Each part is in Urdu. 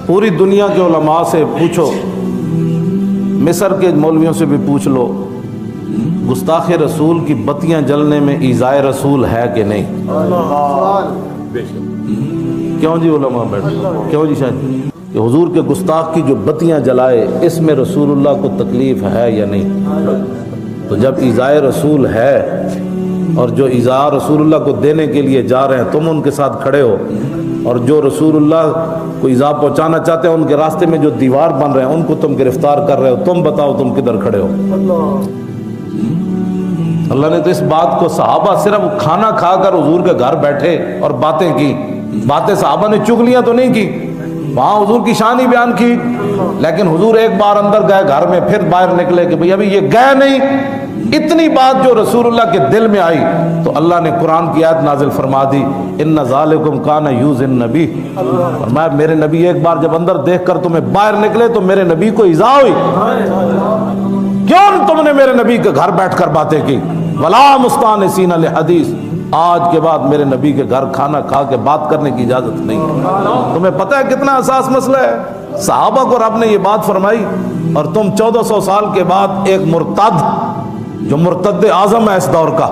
پوری دنیا کے علماء سے پوچھو، مصر کے مولویوں سے بھی پوچھ لو، گستاخ رسول کی بتیاں جلنے میں ایذائے رسول ہے کہ نہیں؟ کیوں جی علماء بیٹھے، کیوں جی شاید کہ حضور کے گستاخ کی جو بتیاں جلائے اس میں رسول اللہ کو تکلیف ہے یا نہیں؟ تو جب ایذائے رسول ہے اور جو ایذا رسول اللہ کو دینے کے لیے جا رہے ہیں تم ان کے ساتھ کھڑے ہو، اور جو رسول اللہ کو ایذا پہنچانا چاہتے ہیں ان کے راستے میں جو دیوار بن رہے ہیں ان کو تم گرفتار کر رہے ہو، تم بتاؤ تم کدھر کھڑے ہو؟ اللہ نے تو اس بات کو صحابہ صرف کھانا کھا کر حضور کے گھر بیٹھے اور باتیں کی، باتیں صحابہ نے چگلیاں تو نہیں کی، وہاں حضور کی شان ہی بیان کی، لیکن حضور ایک بار اندر گئے گھر میں، پھر باہر نکلے کہ بھئی ابھی یہ گئے نہیں۔ اتنی بات جو رسول اللہ کے دل میں آئی تو اللہ نے قرآن کی آیت نازل فرما دی، ان ذالکم کان یؤذی النبی، فرمایا میرے نبی ایک بار جب اندر دیکھ کر تمہیں باہر نکلے تو میرے نبی کو ایذا ہوئی، کیوں تم نے میرے نبی کے گھر بیٹھ کر باتیں کی؟ ولا مستانسین لحدیث، آج کے بعد میرے نبی کے گھر کھانا کھا کے بات کرنے کی اجازت نہیں۔ تمہیں پتہ ہے کتنا حساس مسئلہ ہے؟ صحابہ کو رب نے یہ بات فرمائی اور تم 1400 سال کے بعد ایک مرتد جو مرتد اعظم ہے اس دور کا،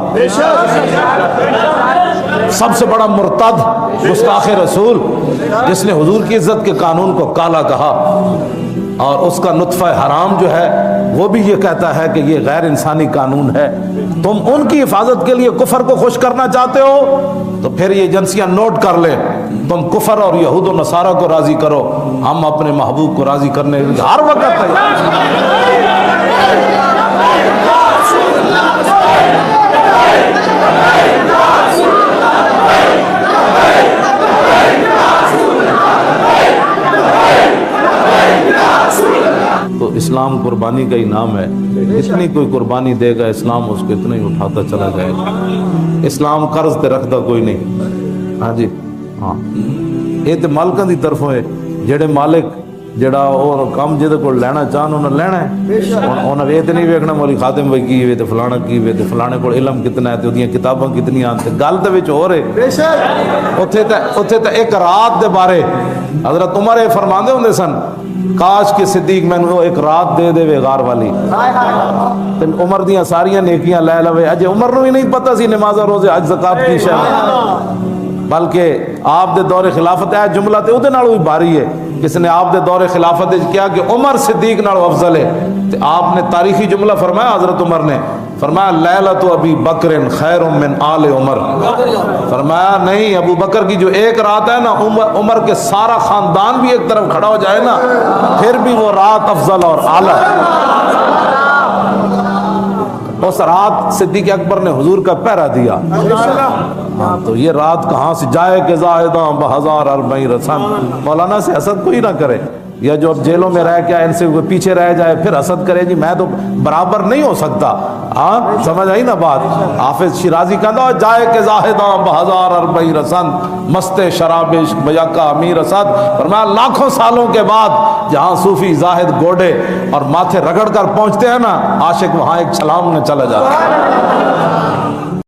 سب سے بڑا مرتد گستاخ رسول، جس نے حضور کی عزت کے قانون کو کالا کہا اور اس کا نطفہ حرام جو ہے وہ بھی یہ کہتا ہے کہ یہ غیر انسانی قانون ہے، تم ان کی حفاظت کے لیے کفر کو خوش کرنا چاہتے ہو تو پھر یہ ایجنسیاں نوٹ کر لیں، تم کفر اور یہود و نصارہ کو راضی کرو، ہم اپنے محبوب کو راضی کرنے کے لیے ہر وقت تو اسلام قربانی کا ہی نام ہے، جتنی کوئی قربانی دے گا اسلام اس کو اتنا ہی اٹھاتا چلا جائے گا۔ اسلام قرض تے رکھتا کوئی نہیں، ہاں جی ہاں، یہ تو مالکاں دی طرفوں ہے، جڑے مالک جڑا اور کام جہدے کو لینا چاہن انہیں لینا ہے، انہیں یہ تو نہیں ویکھنا مولی خاتم بھائی کی ہوئے تو فلانا کی ہوئے تو فلانے کو علم کتنا ہے تو دیاں کتاباں کتنی آنتے، گل دے وچ ہو رہے اتھے تے ایک رات دے بارے حضرت عمر فرماندے ہوندے سن، کاش کہ صدیق میں نے ایک رات دے دے وے غار والی، عمر دیاں ساریاں نیکیاں لے لوے، اجے عمر نو ہی نہیں پتہ سی نماز روزے حج زکات کی شے، بلکہ آپ دے دور خلافت ہے جملہ تے اودے نال بھی بھاری ہے، کس نے آپ دے دور خلافت کیا کہ عمر صدیق نال افضل ہے، تے آپ نے تاریخی جملہ فرمایا، حضرت عمر نے فرمایا لیلۃ ابی بکر خیر من آل عمر، فرمایا نہیں ابو بکر کی جو ایک رات ہے نا عمر کے سارا خاندان بھی ایک طرف کھڑا ہو جائے نا پھر بھی وہ رات افضل اور اعلیٰ ہے۔ اس رات صدیق اکبر نے حضور کا پہرا دیا، ہاں تو یہ رات کہاں سے جائے کہ زاہداں بہزار اربعین رسن، مولانا سے حسد کوئی نہ کرے، یا جو اب جیلوں میں رہ کیا ان سے پیچھے رہ جائے پھر حسد کرے جی میں تو برابر نہیں ہو سکتا، ہاں سمجھ آئی نا بات؟ حافظ شیرازی کہتا جائے کہ زاہداں بہزار اربعین رسن مست شراب عشق بیاکا امیر اسد، فرمایا لاکھوں سالوں کے بعد جہاں صوفی زاہد گوڑے اور ماتھے رگڑ کر پہنچتے ہیں نا عاشق وہاں ایک چھلانگ میں چلا جاتا ہے۔